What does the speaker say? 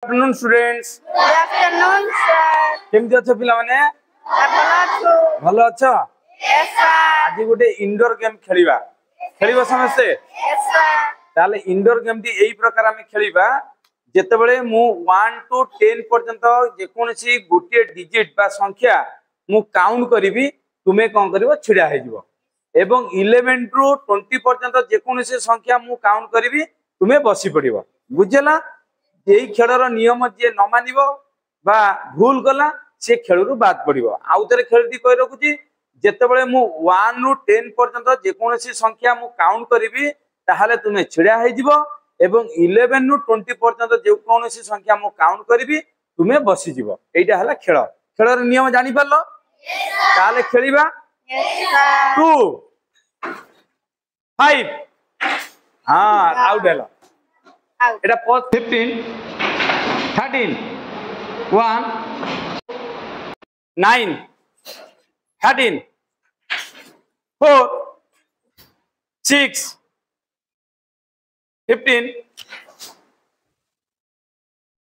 Afternoon students. Good afternoon sir. केमती अच्छो पिला माने? भलो अच्छो? Yes sir. आज गोटे इंडोर गेम खेलिबा। खेलिबा समस्ते? Yes sir. ताले इंडोर गेम टी एई प्रकार हम खेलिबा जेतेबेले मु 1 टू 10 पर्यंत जे कोनसी गोटे डिजिट बा संख्या मु काउंट करिवि, तुमे कोन करिवो छिडा हे जिवो एवं 11 टू 20 पर्यंत जे कोनसी संख्या मु काउंट करिवि, तुमे बसी पड़िबो। बुझला? एई खेलर नियम जे न मानिबो बा भूल कला से खेलरू बाद पड़िबो। आउ तरे खेलटी कहि रखुची जेतेबेले मु 1 टू 10 पर्यंत जे कोनसी संख्या मु काउंट करिवि ताहाले तुमे छिडा हे जिवो एवं 11 टू 20 पर्यंत जे कोनसी संख्या मु काउंट करिवि, तुमे बसी जिवो। एइटा हला खेल। खेलर नियम जानि परलो? Yes sir. ताले खेलिबा? Yes sir. 2 5 हां आउट हेलो। एटा 15 13 1 9 13 4 6 15